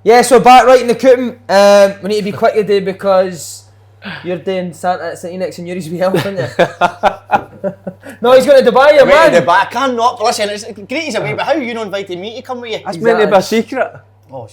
Yeah, so back right in the coop. We need to be quick today because you're doing Santa at St. Enoch's and Yuri's wee elf, aren't you? No, he's going to Dubai, man. Going to Dubai. I cannot. Listen, it's great he's away, but how are you not inviting me to come with you? That's meant to be a secret. Oh,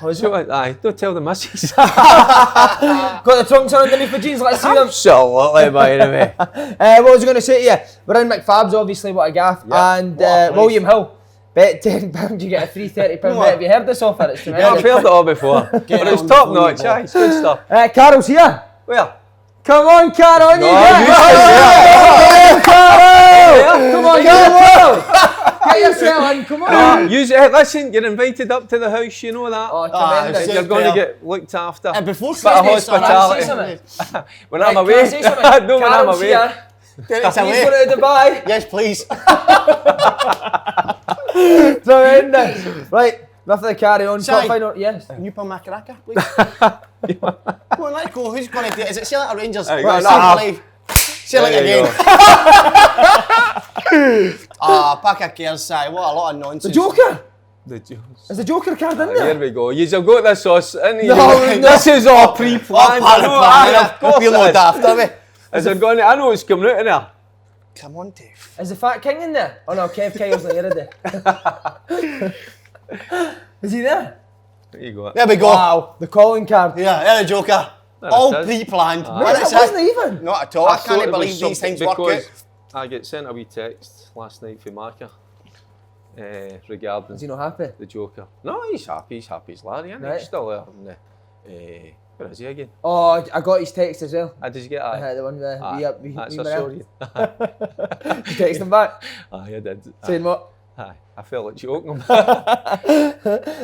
Aye, don't tell the missus. Got the trunks on underneath the jeans, let's see them. Absolutely, by the way. What was I going to say to you? We're in McFab's, obviously, what a gaff. Yeah. And What a William Hill, bet £10, you get a free £30 bet. Have you heard this offer? It's tremendous. I've heard it all before. But it's top notch, aye, it's good stuff. Carol's here. Where? Come on, Carol, on you No, get. you said Carol! Come on, Carol! Get yourself in, come on. Listen, you're invited up to the house, you know that. Oh, tremendous. You're going to get looked after. And before Bit of Christmas, hospitality. When I'm Right, away. can I say something? No, when I'm Carol's away. here. Derek's He's away. going to Dubai. Yes, please. Tremendous. Right, enough of the carry on. Sorry. Top final. Yes. Can you pull my cracker, please? Come on, let's go. Who's going to do it? Is it Celtic or Rangers? Aye, Right, no. Celtic live. Celtic There you again. Pack of cares, Si. What a lot of nonsense. The Joker. The juice. Is the Joker card in Here there? we go. You've got this sauce in here. No, This is all pre-planned. Part of the plan, Of course we're not it is. daft, are we? Is there going to, I know it's coming out in there. Come on, Dave. Is the Fat King in there? Oh no, Kev Kyle's not here today. Is he there? There you go. There we go. Wow, the calling card. Yeah, there the Joker. There All it is. pre-planned. Mate, And that it's wasn't it. even. Not at all. I thought can't it was believe these something things work because out. I get sent a wee text last night from Marker regarding Is he not happy? the Joker. No, he's happy as Larry, isn't he? Right. He's still there. Where is he again? Oh, I got his text as well. How did you get that? The one with That's the a sorry. You text him back, Aye, I did. saying what? Aye, I felt like joking.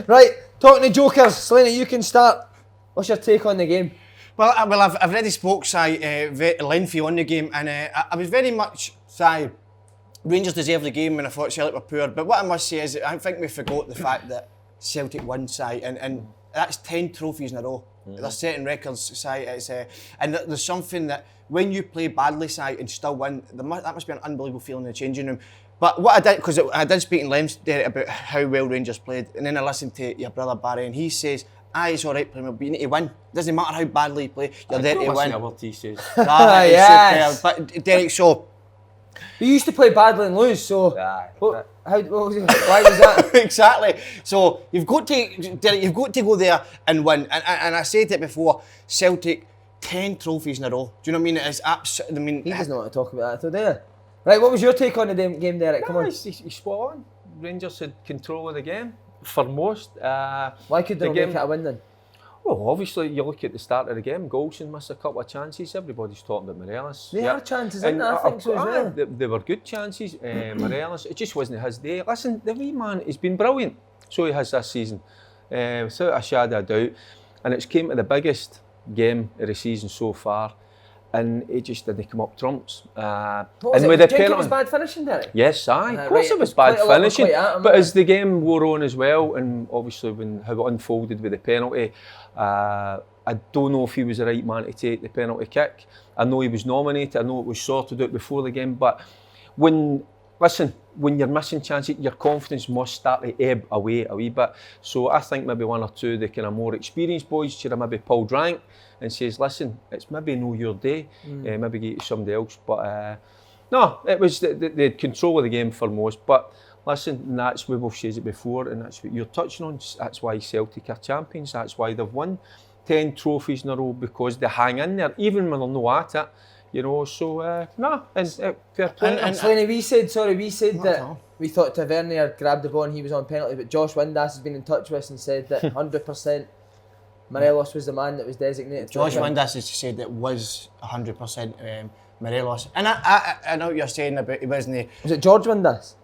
Right, talking to Jokers, Slaney, you can start. What's your take on the game? Well, I've already spoke, Si, very lengthy on the game, and I was very much, Si, Rangers deserved the game and I thought Celtic were poor, but what I must say is I think we forgot the fact that Celtic won, Si, and that's 10 trophies in a row. They're setting records, Si, and there's something that when you play badly, Si, and still win, that must be an unbelievable feeling in the changing room. But what I did, because I did speak in length, Derek, about how well Rangers played, and then I listened to your brother Barry, and he says, aye, it's all right playing well, but you need to win. It doesn't matter how badly you play, you're there to win. What he says. That is Yes. superb. But Derek, so We used to play badly and lose, so Aye. what was it? Why was that? exactly. So you've got to, Derek, you've got to go there and win. And I said it before, Celtic 10 trophies in a row. Do you know what I mean? It is absolutely. I mean, He doesn't want to talk about that today. Right, what was your take on the game, Derek? Come on. He's spot on. Rangers had control of the game for most. Why could they the not game- make it a win then? Well, obviously, you look at the start of the game, Golson missed a couple of chances. Everybody's talking about Morelos. They had chances, didn't they? I think so as well. They were good chances. Morelos, it just wasn't his day. Listen, the wee man, he's been brilliant. So he has this season, without a shadow of doubt. And it's came to the biggest game of the season so far, and it just didn't come up trumps. What was and it? with Do the you think it penalty, was bad finishing, Derek? yes, aye. Of course right. it was bad Quite a lot were finishing, quite at him, but weren't as the game wore on as well, and obviously when how it unfolded with the penalty, I don't know if he was the right man to take the penalty kick. I know he was nominated, I know it was sorted out before the game, but when you're missing chances, your confidence must start to ebb away a wee bit. So I think maybe one or two of the kind of more experienced boys should have maybe pulled rank and says, listen, it's maybe no your day, maybe get to somebody else. But no, it was they had control of the game for most. But listen, that's what we've said it before, and that's what you're touching on. That's why Celtic are champions. That's why they've won 10 trophies in a row, because they hang in there, even when they're not at it. You know, so fair play. And Slaney, we said that all. we thought Tavernier grabbed the ball and he was on penalty, but Josh Windass has been in touch with us and said that 100% Morelos was the man that was designated. Josh Windass has said it was 100% Morelos. And I know what you're saying about he wasn't Was it George Windass?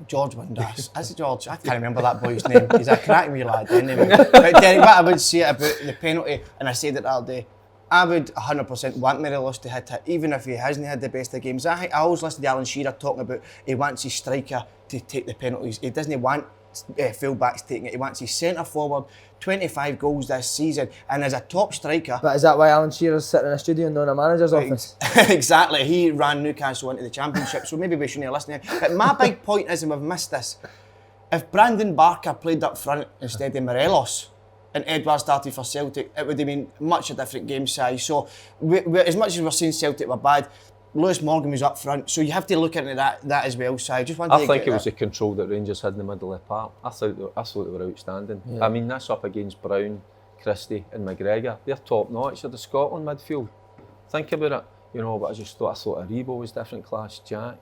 George Windass. Is it George? I can't remember that boy's name. He's a cracking wee lad anyway. But Derek, what I would say about the penalty, and I said it the other day, I would 100% want Morelos to hit it, even if he hasn't had the best of games. I always listen to Alan Shearer talking about he wants his striker to take the penalties. He doesn't want full-backs taking it. He wants his centre forward. 25 goals this season, and as a top striker. But is that why Alan Shearer's sitting in a studio and not in a manager's office? Exactly. He ran Newcastle into the Championship, so maybe we shouldn't listen to him. But my big point is, and we've missed this, if Brandon Barker played up front instead of Morelos, and Edouard started for Celtic, it would have been much a different game size. So as much as we're saying Celtic were bad, Lewis Morgan was up front, so you have to look into that as well. So I just wanted I to think get it was that. the control that Rangers had in the middle of the park. I thought they were outstanding. Yeah. I mean, that's up against Brown, Christie and McGregor. They're top notch of the Scotland midfield. Think about it, you know. But I thought Aribo was different class. Jack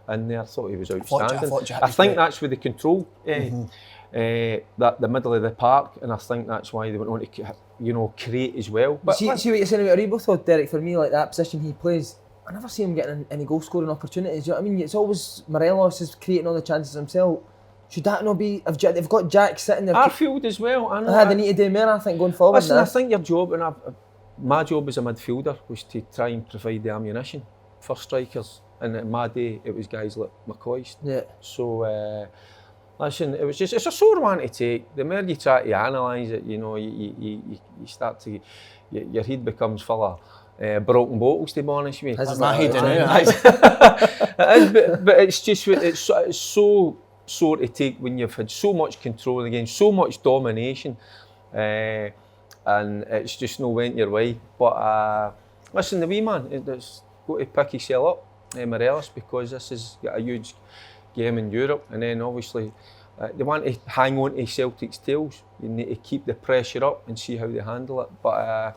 in there, I thought he was outstanding. I think that's where the control. That the middle of the park, and I think that's why they went on to, create as well. But see what you're saying about Aribo though, Derek. For me, like that position he plays, I never see him getting any goal scoring opportunities. You know what I mean? It's always Morelos is creating all the chances himself. Should that not be? If they've got Jack sitting there, Arfield as well. I know. they need to do more. I think going forward. Listen, I think your job, and my job as a midfielder was to try and provide the ammunition for strikers. And in my day, it was guys like McCoist. Yeah. So. Listen, it's a sore one to take. The more you try to analyse it, you start to, your head becomes full of broken bottles, to be honest with you. That's my head in it. It is, but it's so sore to take when you've had so much control of the game, so much domination, and it's just no went your way. But listen, the wee man has got to pick himself up, Morelos, because this has got a huge game in Europe, and then obviously they want to hang on to Celtic's tails. You need to keep the pressure up and see how they handle it. But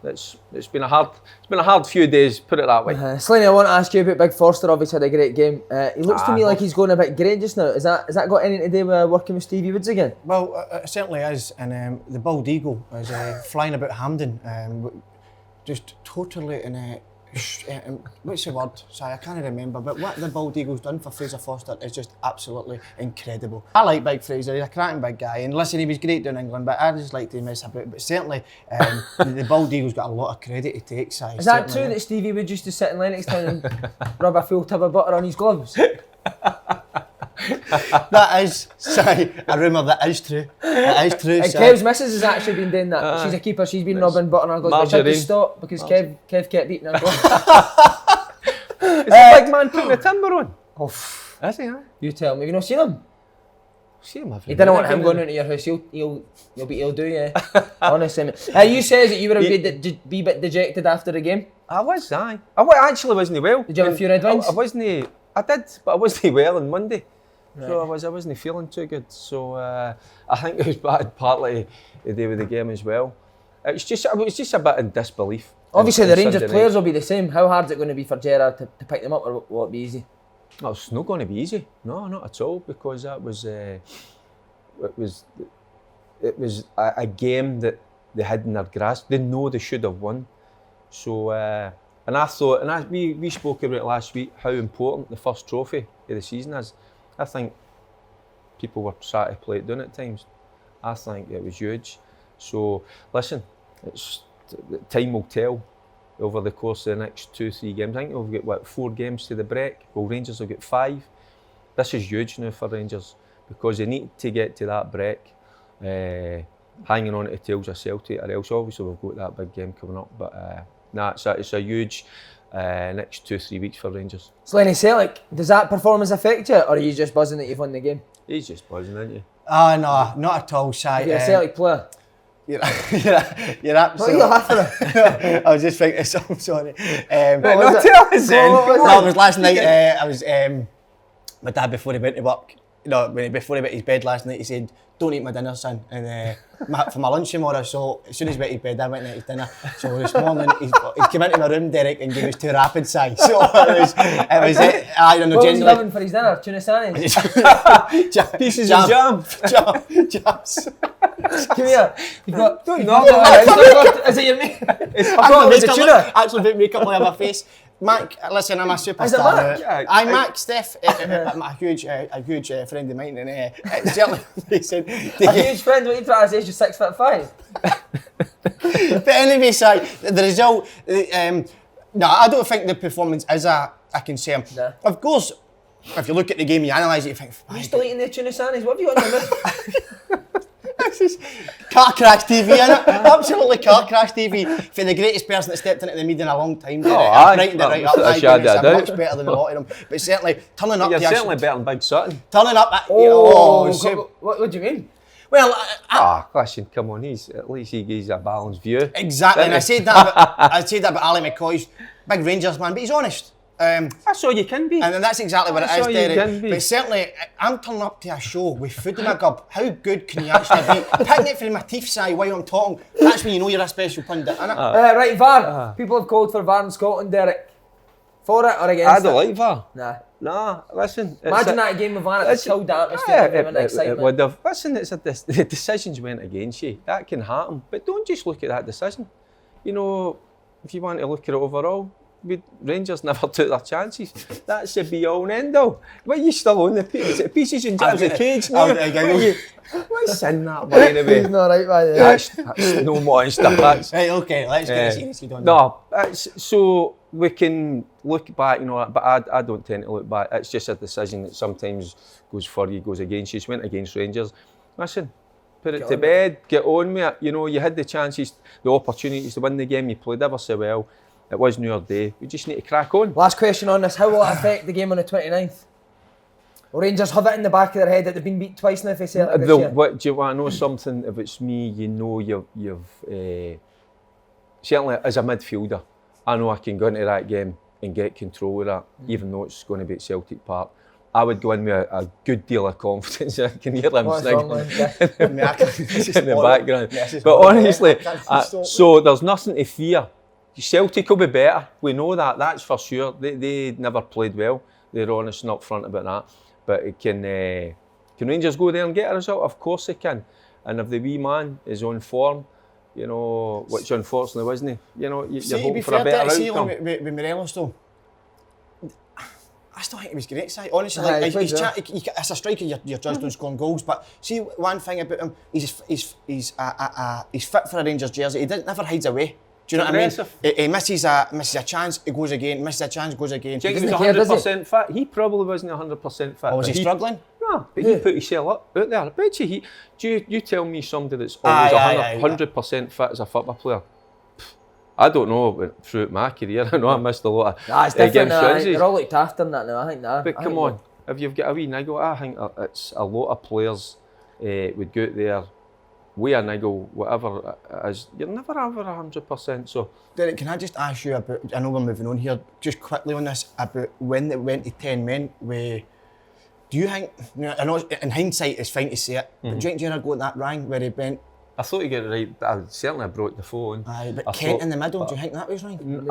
it's been a hard few days, put it that way. Slaney, I want to ask you about Big Forster. Obviously had a great game. He looks to me like he's going a bit grey just now. Is that got anything to do with working with Stevie Woods again? Well, it certainly is, and the bald eagle is flying about Hampden, just totally what's the word? Sorry, I can't remember. But what the bald eagle's done for Fraser Forster is just absolutely incredible. I like Big Fraser. He's a cracking big guy, and listen, he was great down in England. But I just like to mess about. But certainly, the bald eagle's got a lot of credit to take. Si. Is that true that Stevie Woods used to sit in Lennoxtown and rub a full tub of butter on his gloves? That is, sorry, a rumour that is true. It is true. And Kev's missus has actually been doing that. She's a keeper. She's been rubbing butter on her gloves. But she had to stop because Kev kept beating her gloves. Is the big man putting the timber on? Oh, Is he? you tell me. Have you not seen him? See him every You didn't day. want him going into your house. He'll do you. Honestly, mate. You says that you were a wee bit dejected after the game. I was, aye. Actually wasn't well. Did you have a few red wines? I did, but I wasn't well on Monday. Right. So I wasn't feeling too good. So I think it was partly to do with the game as well. It was just a bit in disbelief. Obviously, the Rangers players will be the same. How hard is it going to be for Gerrard to pick them up, or will it be easy? No, it's not going to be easy. No, not at all, because that was it was a game that they had in their grasp. They know they should have won. So and I thought, we spoke about it last week, how important the first trophy of the season is. I think people were trying to play it down at times. I think it was huge. So listen, time will tell over the course of the next 2-3 games. I think we've got 4 games to the break. Well, Rangers will get 5. This is huge now for Rangers because they need to get to that break, hanging on to the tails of Celtic, or else obviously we've got that big game coming up. But it's a huge next 2-3 weeks for Rangers. Slaney, Celtic, does that performance affect you, or are you just buzzing that you've won the game? He's just buzzing, isn't he? No, not at all, Si. You're a Celtic player. You're absolutely... What are you laughing at? I was just thinking of something, sorry. Tell us then. No, it was last night, I was... my dad, before he went to work, before he went to his bed last night, he said, "Don't eat my dinner, son." And for my lunch tomorrow, so as soon as he went to bed, I went and ate his dinner. So this morning, he came into my room, Derek, and gave us 2 rapid size. So I don't know, what was he having for his dinner? Tuna sandwich? Pieces of jam. Jams. Come here. You've got... Don't knock. Is it your mate? Actually put makeup on my face. Mac, listen, I'm a superstar. Is it Mac? Yeah, I'm Mac, Steph. I'm a huge friend of mine, and certainly he said... A huge friend, what are you trying to say, is you're 6'5"? But anyway, Si, the result... no, I don't think the performance is a concern. Nah. Of course, if you look at the game, you analyse it, you think... Are you still eating the tuna sandwich? What have you got in your mouth? This is car crash TV, innit? Absolutely car crash TV for the greatest person that stepped into the media in a long time. Aye. Brightened it right up. That's much better than a lot of them. But certainly, turning up... You're certainly better than Big Sutton. Turning up... What do you mean? Well, Listen, come on, at least he gives a balanced view. exactly, and I said that about Ali McCoy's big Rangers man, but he's honest. That's all you can be. And that's exactly what it That's is, all you Derek. can be. But certainly, I'm turning up to a show with food in my gob. How good can you actually be? Picking it from my teeth, Si, while I'm talking. That's when you know you're a special pundit, innit? Right, VAR. People have called for VAR in Scotland, Derek. For it or against it? I don't like VAR. Nah. Listen. Imagine that game with VAR, it's killed the atmosphere and excitement. It would have. Listen, the decisions went against you. That can happen. But don't just look at that decision. You know, if you want to look at it overall, Rangers never took their chances. That's the be all and end all. But you still on the pieces in terms of cage now. What's in that, by the way? He's not right, man. That's no monster. That's Right, okay, let's get serious. no. So we can look back, you know, but I don't tend to look back. It's just a decision that sometimes goes for you, goes against you. It went against Rangers. Listen, put it to bed, get on with it. You know, you had the chances, the opportunities to win the game. You played ever so well. It wasn't your day. We just need to crack on. Last question on this. How will it affect the game on the 29th? Will Rangers have it in the back of their head that they've been beat twice now if they say it this year? What, do you want to know something? If it's me, you know you've certainly as a midfielder, I know I can go into that game and get control of that, even though it's going to be at Celtic Park. I would go in with a good deal of confidence. I can hear them singing in the background. But honestly, so there's nothing to fear. Celtic will be better. We know that. That's for sure. They never played well. They're honest and upfront about that. But can Rangers go there and get a result? Of course they can. And if the wee man is on form, you know, which unfortunately wasn't he, you know, you're hoping for a better outcome. With Morelos though, I still think he was great, Si. Honestly, like, as a striker, you're judged on scoring goals. But see, one thing about him, he's fit for a Rangers jersey. He never hides away. Do you know what I mean? He misses a chance, he goes again. Misses a chance, goes again. Do you think he was 100% fit? He probably wasn't 100% fit. Oh, was he struggling? No, but he put himself up out there. I bet you you tell me somebody that's always 100% fit as a football player. I don't know, throughout my career, I know I missed a lot of it's different. They're all looked after in that now, I think. But come on, if you've got a wee niggle, I think it's a lot of players would go out there with a niggle, whatever it is. You're never ever 100%. So, Derek, can I just ask you about, I know we're moving on here, just quickly on this, about when it went to 10 men, do you think, you know, I know in hindsight it's fine to say it, but do you think Gerard got that wrong where he went? I thought he got it right, but I certainly broke the phone. Aye, but Kent in the middle, do you think that was wrong?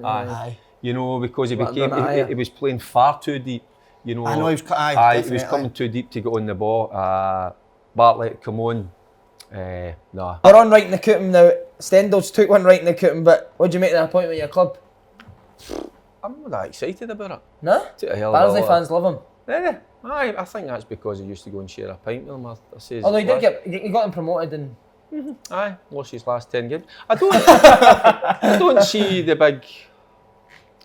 Aye. You know, because he was playing far too deep. You know, I know he was he was coming too deep to get on the ball. Bartlett, come on. Nah. We're on right in the cootum now. Stendhal's took one right in the cootum, but what do you make of the appointment at your club? I'm not that excited about it. No? Barnsley fans love him. Yeah, I think that's because he used to go and share a pint with him. Although he got him promoted and... Aye, lost his last 10 games. I don't see the big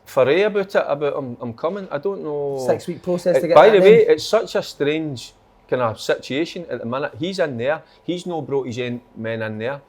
foray about him coming. I don't know. 6-week process to get By that the way, name. it's such a strange kind of situation at the minute. He's in there. He's no brought his men in there.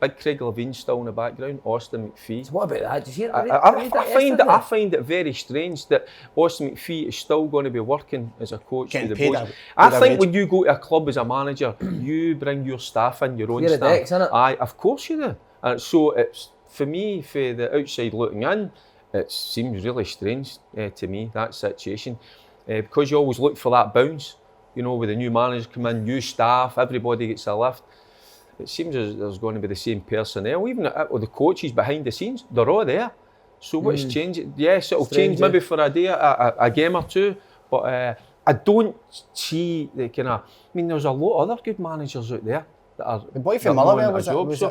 Big Craig Levine's still in the background. Austin McPhee. So what about that? Did you hear I find it very strange that Austin McPhee is still going to be working as a coach for the boys. I think when you go to a club as a manager, you bring your staff in, your own You're staff. a Dex, innit? Aye, of course you do. And so it's, for me, for the outside looking in, it seems really strange to me, that situation. Because you always look for that bounce, you know, with the new managers come in, new staff, everybody gets a lift. It seems as there's going to be the same personnel, even the coaches behind the scenes, they're all there. So what's changing? Yes, it'll change maybe for a day, a game or two, but I don't see the kind of, I mean, there's a lot of other good managers out there that are... The boy from Motherwell I thought was...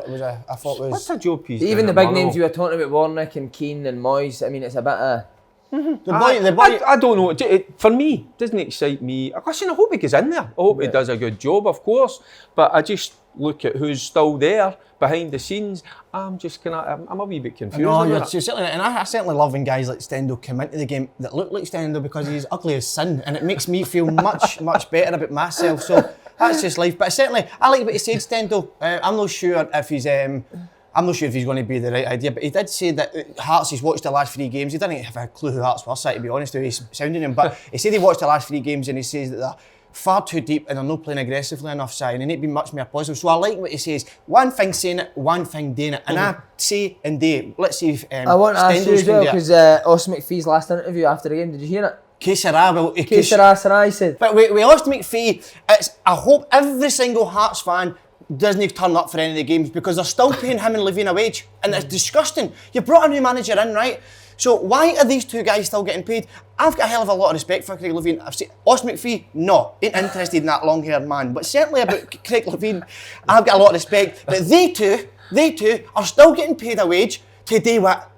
What's a job he's even the big names you were talking about, Warnock and Keane and Moyes, I mean, it's a bit of... The boy. I don't know. For me, it doesn't excite me. Listen, I hope he gets in there. I hope he does a good job, of course. But I just look at who's still there behind the scenes. I'm just I'm a wee bit confused. No, you're certainly, and I certainly love when guys like Stendhal come into the game that look like Stendhal because he's ugly as sin, and it makes me feel much better about myself. So that's just life. But certainly, I like what he said, Stendhal. I'm not sure if he's. I'm not sure if he's going to be the right idea, but he did say that Hearts, he's watched the last 3 games. He didn't have a clue who Hearts were, to be honest, who he's sounding him. But he said he watched the last 3 games and he says that they're far too deep and they're not playing aggressively enough, Si, and they need to be much more positive. So I like what he says. One thing saying it, one thing doing it. And I say and do it. Let's see if I want to ask you as well, because Austin McPhee's last interview after the game, did you hear it? Que sera, well, Que sera, sera, he said. But we lost McPhee. I hope every single Hearts fan doesn't turn up for any of the games because they're still paying him and Levine a wage. And it's disgusting. You brought a new manager in, right? So why are these two guys still getting paid? I've got a hell of a lot of respect for Craig Levine. I've seen Austin McPhee, no, ain't interested in that long-haired man. But certainly about Craig Levine, I've got a lot of respect. But they two are still getting paid a wage to do what?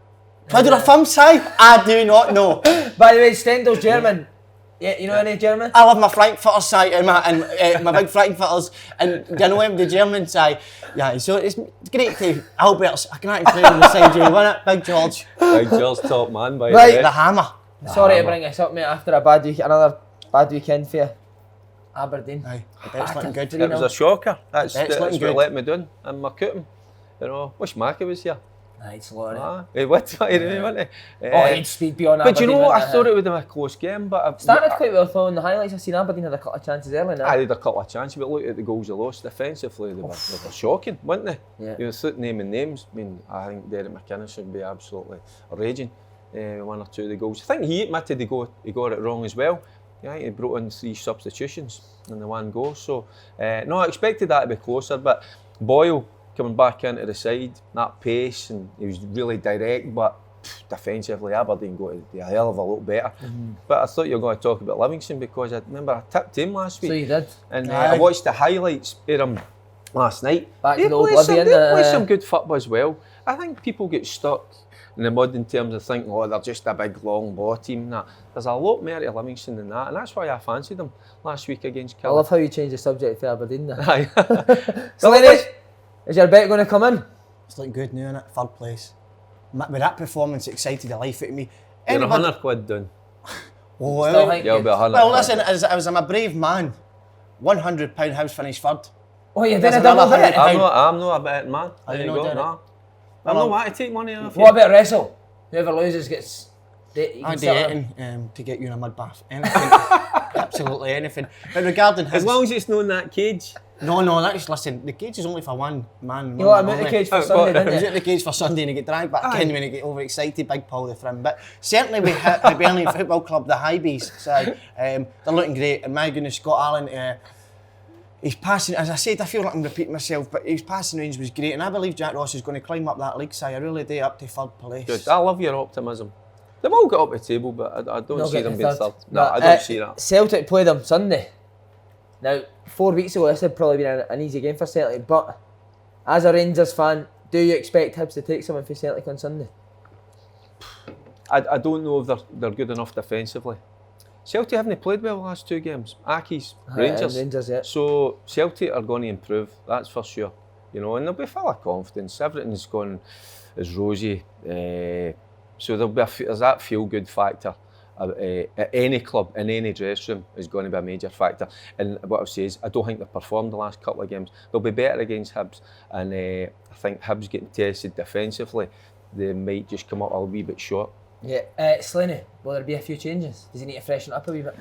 Twiddle a thumb, Si? I do not know. By the way, Stendel's German. Yeah, you know any German? I love my Frankfurter, Si, and my big Frankfurters, and you know him, the German, Si. Yeah, so it's great to Albert's. I can't even play on the side, you win it, Big George. Big George, top man, by the Right. way. The hammer. Sorry to bring this up, mate, after a bad week, another bad weekend for you. Aberdeen. Aye, the bet's looking good. It was a shocker. That's It's looking what good. let me down. And Marcoughton, you know, wish Mackie was here. Aye, it's Laurie. He would, wasn't he? Oh, he'd speed beyond But Aberdeen. you know what? I wouldn't thought he? it would have been a close game, but Started quite well though in the highlights. I've seen Aberdeen had a couple of chances early now. I had a couple of chances, but look at the goals they lost. Defensively, they were shocking, weren't they? Yeah. You were naming names. I mean, I think Derek McInnes would be absolutely raging. One or two of the goals. I think he admitted he got it wrong as well. Yeah, he brought in 3 substitutions in the one goal. So, no, I expected that to be closer, but Boyle coming back into the side, that pace, and he was really direct, but defensively Aberdeen got to do a hell of a lot better. But I thought you were going to talk about Livingston because I remember I tipped him last week. So you did. And I watched the highlights of him last night. Back to They the old play Libya, they play some good football as well. I think people get stuck in the mud in terms of thinking, oh, they're just a big long ball team. Nah, there's a lot more to Livingston than that, and that's why I fancied them last week against I Kilmarnock. love how you changed the subject to Aberdeen there. Aye. So ladies, is your bet going to come in? It's looking good now, innit? Third place. With that performance, it excited the life out of me. You're Anybody- 100 quid down. Oh, Still well, think You'll be 100 well, quid. listen, as I'm a brave man, £100 house finished third. Oh, you're doing There's a double another bet? I'm not a betting man. Are There you you not go. doing it? Nah. I'm not want to take money off you. What about wrestle? Whoever loses gets... You can I'd do sit on. anything to get you in a mud bath. Anything. Absolutely anything. But regarding his... As long as it's not in that cage. No, that's, listen, the cage is only for one man. You got him out the cage for Sunday, He was didn't out the cage for Sunday and he get dragged back Aye. in when he get overexcited, big Paul the Frim. But certainly we hit the Burnley Football Club, the high bees side. They're looking great. And my goodness, Scott Allen, he's passing, as I said, I feel like I'm repeating myself, but his passing range was great. And I believe Jack Ross is going to climb up that league side. I really do, up to third place. Good. I love your optimism. They've all got up the table, but I don't They'll see get them to being third. third. No, I don't see that. Celtic play them Sunday. Now, 4 weeks ago, this had probably been an easy game for Celtic, but as a Rangers fan, do you expect Hibs to take someone for Celtic on Sunday? I don't know if they're good enough defensively. Celtic haven't played well the last 2 games. Aki's, Rangers. Rangers, yeah. So Celtic are going to improve, that's for sure. You know, and they'll be full of confidence. Everything's gone as rosy. So there'll be there's that feel-good factor. At any club, in any dressing room, is going to be a major factor. And what I'll say is, I don't think they've performed the last couple of games. They'll be better against Hibs. And I think Hibs getting tested defensively, they might just come up a wee bit short. Yeah. Slaney, will there be a few changes? Does he need to freshen up a wee bit?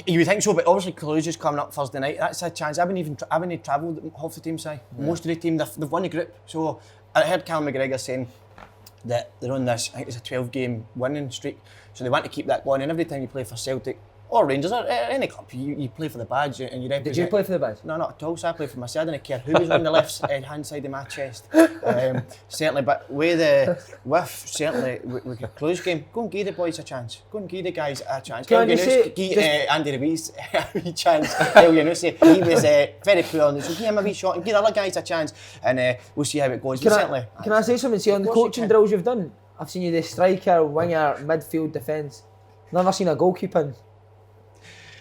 You would think so, but obviously Kaluza's coming up Thursday night. That's a chance. I haven't travelled half the team side. Most of the team, they've won the group. So I heard Callum McGregor saying that they're on this, I think it's a 12-game winning streak. So they want to keep that going. And every time you play for Celtic or Rangers or any club, you play for the badge and you represent. Did you play for the badge? No, not at all. So I played for myself. I didn't care who was on the left hand side of my chest. Certainly, but with Clue's game, go and give the boys a chance. Go and give the guys a chance. Can you say- Give Andy Ruiz a wee chance. He was very poor on this. So give him a wee shot and give the other guys a chance, and we'll see how it goes. Can But I, certainly, can I say something? See, on the Of course you coaching can. drills you've done, I've seen you the striker, winger, midfield, defence. Never seen a goalkeeping.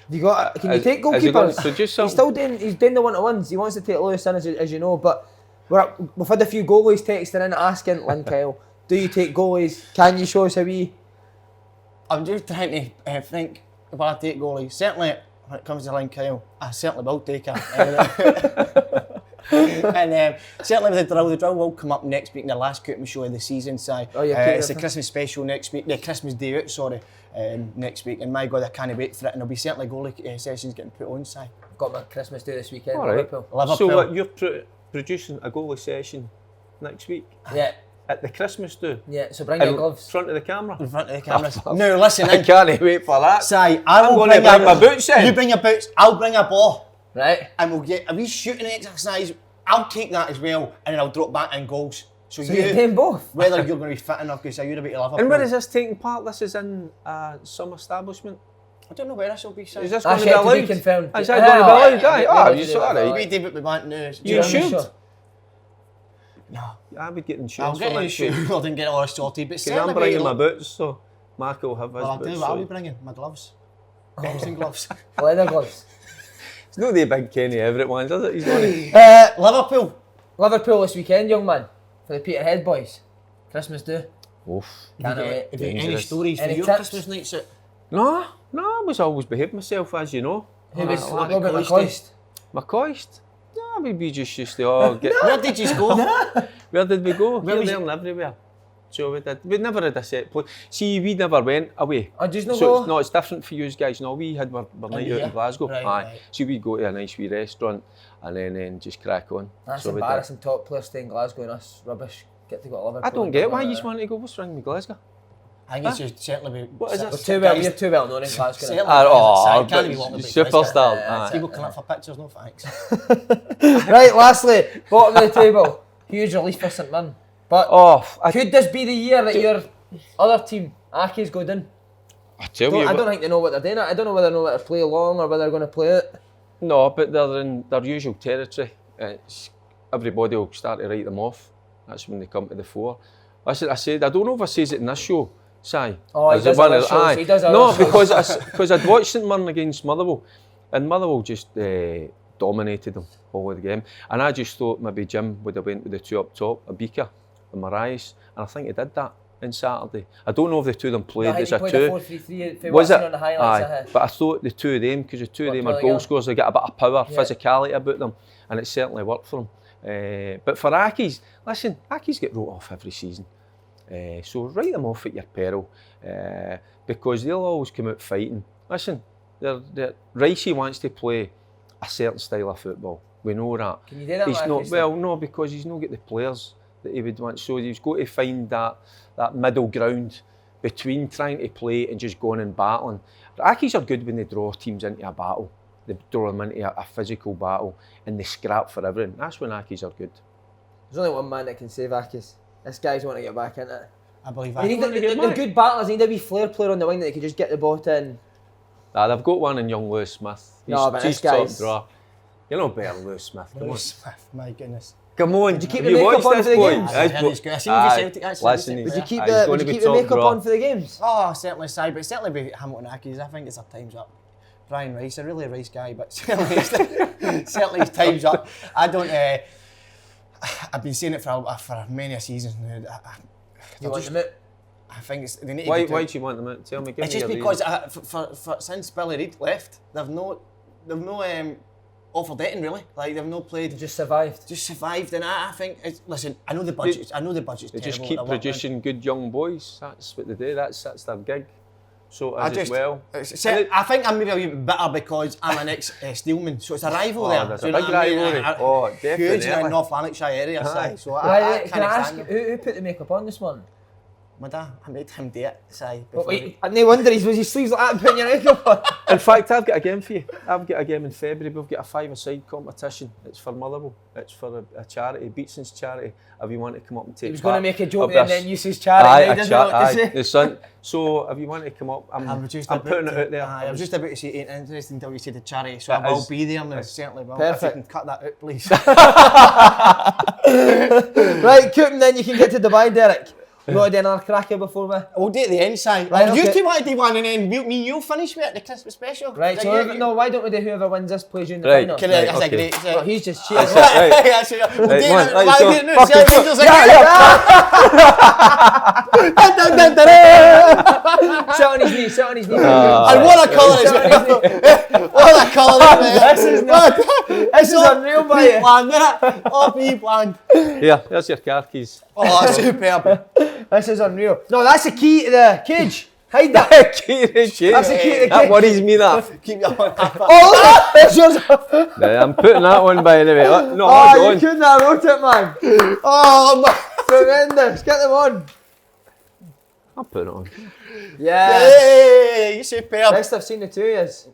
Have you got? Can you take Has he got- goalkeepers? so just He's some- still doing. He's doing the one-to-ones. He wants to take Lewis in, as you know. But we've had a few goalies texting in asking Lynn Kyle, do you take goalies? Can you show us a wee? I'm just trying to think if I take goalies. Certainly, when it comes to Lynn Kyle, I certainly will take her. And certainly with the drill will come up next week in the last Cooking show of the season, Si. Oh, yeah, It's the Christmas special next week, the Christmas day out, sorry, next week. And my God, I can't wait for it. And there'll be certainly goalie sessions getting put on, Si. I've got my Christmas do this weekend. All right. Liverpool. So what, you're producing a goalie session next week? Yeah. At the Christmas do? Yeah, so bring your gloves. In front of the camera? In front of the cameras. No, listen, I can't wait for that. Si, I will going to bring my boots in. You bring your boots, I'll bring a ball. Right. And we'll get a wee shooting exercise. I'll take that as well, and then I'll drop back in goals. So you're doing both? Whether you're going to be fit enough, because you're a bit of Liverpool. And where is this taking part? This is in some establishment? I don't know where this will be, Si. Is this going to That's be yet to be allowed? confirmed. Is that going to be allowed? Aye. Oh, yeah, you're alright. We did what we want now. You should. Sure. No. I would get I'll insurance get for you next week. sure. I didn't get all sorted, but Because certainly I'm bringing my like, boots, so Mark will have his well, I'll tell boots. you what I'll be So. bringing, my gloves. Boxing gloves. Leather gloves. It's not the big Kenny Everett ones, is it? He's going to... Liverpool. Liverpool this weekend, young man. For the Peterhead boys. Christmas do. Oof. Can't wait. Have you any Dangerous. stories for Any your tips? Christmas nights out? No, I was always behaved myself, as you know. Who was like Robert McCoist. McCoist? McCoist? No, we just used to get... Where did you go? Where did we go? Where Here, was there and everywhere. So we did. We never had a set place. See, we never went away. Oh, just no So go? it's, no, it's different for you guys. No, we had our night out here? in Glasgow. Right, Aye. right. So we'd go to a nice wee restaurant and then just crack on. That's so we did. embarrassing. Top players stay in Glasgow and us rubbish. Get to go to Liverpool. I don't and get go why like you that. want to go. What's wrong with Glasgow? I think it should certainly be... What is it? We're too well known in Glasgow. Certainly. now. Can't be walking about superstar. Glasgow. People come up for pictures, no thanks. Right, lastly, bottom of the table. Huge relief for St Mirren. But could this be the year that your other team, Aki's, go down? I tell you I what. don't think they know what they're doing. I don't know whether they know how to play long or whether they're going to play it. No, but they're in their usual territory. Everybody will start to write them off. That's when they come to the fore. Listen, I said, I don't know if I says it in this show, Si. Oh, he does other shows, he does other No, shows. because I'd watched St Mirren against Motherwell, and Motherwell just dominated them all of the game. And I just thought maybe Jim would have went with the two up top, Abika and Marais, and I think he did that on Saturday. I don't know if the two of them played as a two. 4-3-3 Was it? on the highlights. But I thought the two of them, because the two of them are brilliant. goal scorers, they get a bit of power, Yeah. physicality about them, and it certainly worked for them. But for Aki's, listen, Aki's get wrote off every season. So write them off at your peril, because they'll always come out fighting. Listen, Ricey wants to play a certain style of football. We know that. Can you do that? He's with not Aki well, no, because he's not got the players that he would want. So he's got to find that middle ground between trying to play and just going and battling. Aki's are good when they draw teams into a battle. They draw them into a physical battle and they scrap for everything. That's when Aki's are good. There's only one man that can save Aki's. This guy's want to get back into it. I believe They need that. they're good battlers. They need a wee flair player on the wing that could just get the ball in. They've got one in young Lewis Smith. No, but he's this top guy's- draw. You're not better than Lewis Smith. Come on. Lewis Smith, my goodness. Come on. Did you keep Have the makeup watched on this for the boy? games? I heard he's good. I seen him for Celtic, actually. Listen, Would you keep he's the going to be top makeup draw. on for the games? Oh, certainly, Si, but certainly be Hamilton Accies. I think it's our time's up. Brian Rice, a really a Rice guy, but certainly his time's up. I don't. I've been saying it for many a season now. You want them out? I think it's, they need to Why get do out. you want them out? Tell me. Give It's me just your because reason. for since Billy Reid left, they've no offered anything really. Like they've not played. They just survived. Just survived, and I think it's, listen. I know the budget. I know the budget's They just terrible keep at Liverpool. producing good young boys. That's what they do. That's their gig. So I as just, well. I think I'm maybe a wee bit bitter because I'm an ex-Steelman, so it's a rival there. There's Do a you know big what I mean? rivalry. Oh, Huge definitely. in North Lanarkshire area, Aye. Si, so I Can can't I ask stand who put the makeup on this morning? My dad, I made him do it, Si. Oh, before wait, no wonder he's with his sleeves like that and putting your makeup on. In fact, I've got a game for you. I've got a game in February. We've got a five-a-side competition. It's for Motherwell. It's for a charity, Beatson's charity. If you want to come up and take He was part going to make a joke of there and this- then use his charity. Aye, Now he doesn't know what to say. the son. So if you want to come up, I'm just putting about it to- out there. I was just about to say it ain't interesting until you said the charity, so It I will is. be there now, certainly will. Perfect. If you can cut that out, please. Right, Cooten, then you can get to Dubai, Derek. You want to do another cracker before me? We'll do it at the end, Si. Right, You okay. two want to do one and then you'll finish with it, the Christmas special. Right, Is so that you? no, why don't we do whoever wins this plays you in the Right. final? Can Right, that's okay. a great. Well, he's just cheers. Right. That's it. We'll do Right, it. one, right, Right, so- do it now. fucking See how Rangers like it. Sit on his knee, sit on his knee. And what a colour is it? What a colour is it? This is not- This is unreal, by Pre-planned, innit? Oh, pre-planned. Here, there's your car keys. Oh, superb. This is unreal. No, that's the key to the cage. Hide that. Key to the chain. That's the key to the That cage. worries me, that. Keep your hand. Oh, there's yours. Right, I'm putting that one by the way. No, Oh, hold you on. couldn't have wrote it, man. Oh, man. Tremendous. Get them on. I'll put it on. Yeah. Hey, you superb. Best I've seen the 2 years.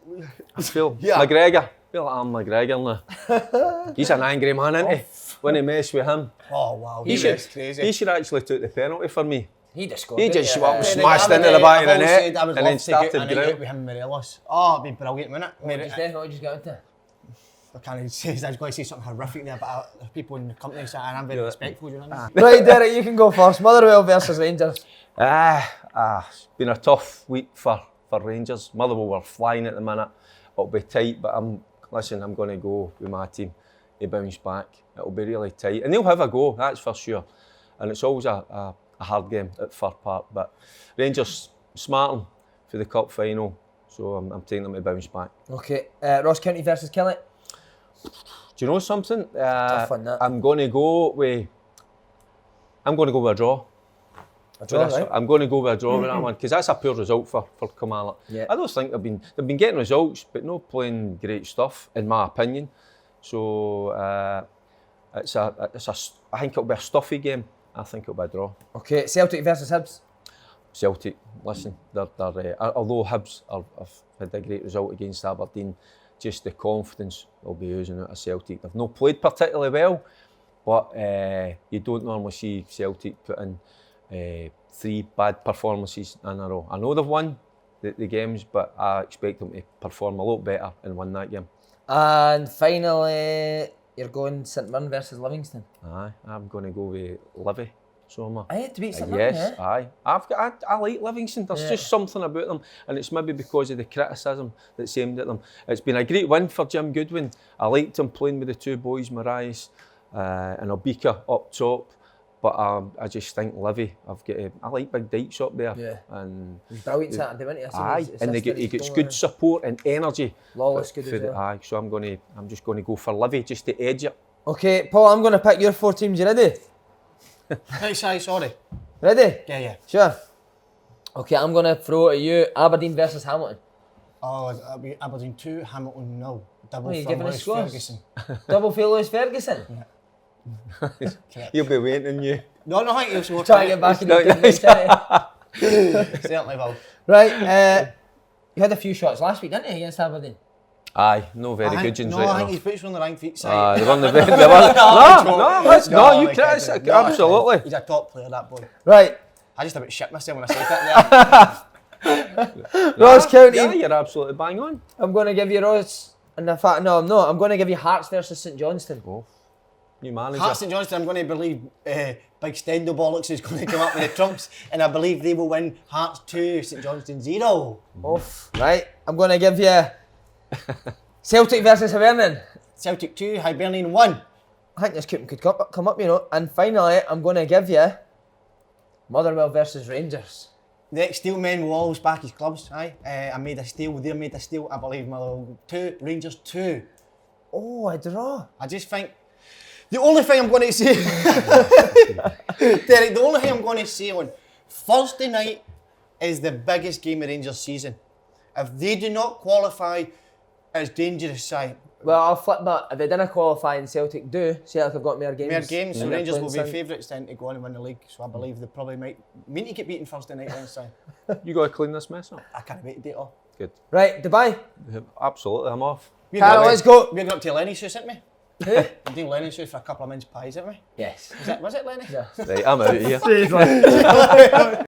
I feel Yeah. McGregor. I feel like I'm McGregor now. He's an angry man, isn't he? When he mess with him. Oh, wow. He He was should, crazy. he should actually took the penalty for me. He just scored. He didn't just he? went and Yeah. smashed into the back of the net I would and love then to get started a night grout. out with him Morelos. Oh, it'd be brilliant, wouldn't it? What did you just got into? I can't even say, I was going to say something horrific there, but there's people in the company say, and I'm very respectful, you know what I mean? Right, Derek, you can go first. Motherwell versus Rangers. It's been a tough week for Rangers. Motherwell were flying at the minute. It'll be tight, but I'm going to go with my team to bounce back. It'll be really tight. And they'll have a go, that's for sure. And it's always a hard game at Fir Park. But Rangers smarting for the cup final, so I'm taking them to bounce back. Okay, Ross County versus Killie. Do you know something? Tough one, that. I'm going to go with a draw. A draw, This- right? I'm going to go with a draw with that one because that's a poor result for Kamala. Yeah. I don't think they've been getting results, but not playing great stuff, in my opinion. So I think it'll be a stuffy game. I think it'll be a draw. Okay, Celtic versus Hibs. Celtic, listen, although Hibs have had a great result against Aberdeen, just the confidence they'll be using out of Celtic. They've not played particularly well, but you don't normally see Celtic put in 3 bad performances in a row. I know they've won the games, but I expect them to perform a lot better and win that game. And finally, you're going St Mirren versus Livingston. Aye, I'm going to go with Livy. So am I. I had to beat St Mirren, Yes, yeah? aye. I like Livingston. There's just something about them, and it's maybe because of the criticism that's aimed at them. It's been a great win for Jim Goodwin. I liked him playing with the 2 boys, Marais and Obika up top. But I just think Livy, I like Big Dykes up there. Yeah. And He's brilliant Saturday, wasn't he? I seen aye, his and assist he that gets he's good done. support and energy. Lawless good for as well. Aye, so I'm just going to go for Livy just to edge it. Okay, Paul, I'm going to pick your 4 teams. You ready? Hey, Si, sorry. Ready? Yeah. Sure. Okay, I'm going to throw it at you. Aberdeen versus Hamilton. Oh, it'll be Aberdeen 2, Hamilton 0. Double What are you for giving us Lewis scores? Ferguson. Double for Lewis Ferguson. He'll be waiting on you. No, I think he'll score. Try to get back in the No, team. Right, Certainly will. you had a few shots last week, didn't you, against Aberdeen? Aye, no very good ones No, right I now. think his boots were on the right feet, Si. They won the No, you criticise. Absolutely. He's a top player, that boy. Right, I just about shit myself when I said that there. Ross County. Yeah, you're absolutely bang on. I'm going to give you Ross. And in fact, no, I'm not. I'm going to give you Hearts versus St Johnstone. Oh, new manager. Hearts St Johnstone, I'm going to believe Big Stendo Bollocks is going to come up with the trumps, and I believe they will win Hearts 2, St Johnstone 0. Off. Right, I'm going to give you Celtic versus Hibernian. Celtic 2, Hibernian 1. I think this could come up, you know. And finally, I'm going to give you Motherwell versus Rangers. The ex-Steel men will always back his clubs, aye. I made a steal, they're made a steal, I believe Motherwell 2, Rangers 2. Oh, a draw. I just think, the only thing I'm going to say, Derek, the only thing I'm going to say on Thursday night is the biggest game of Rangers season. If they do not qualify, it's dangerous, Si. Well, I'll flip that. If they didn't qualify and Celtic do, Celtic have got more games. More games, so and they're Rangers will playing be favourites then to go on and win the league. So I believe they probably might mean to get beaten Thursday night then, Si. You got to clean this mess up. I can't wait to do it all. Good. Right, Dubai. Absolutely, I'm off. Carol, let's go. We're going up to Lenny's house, aren't we? Who? I'm doing Lenny's house for a couple of mince pies, aren't we? Yes. Was it Lenny? Yeah. Right, I'm out of here.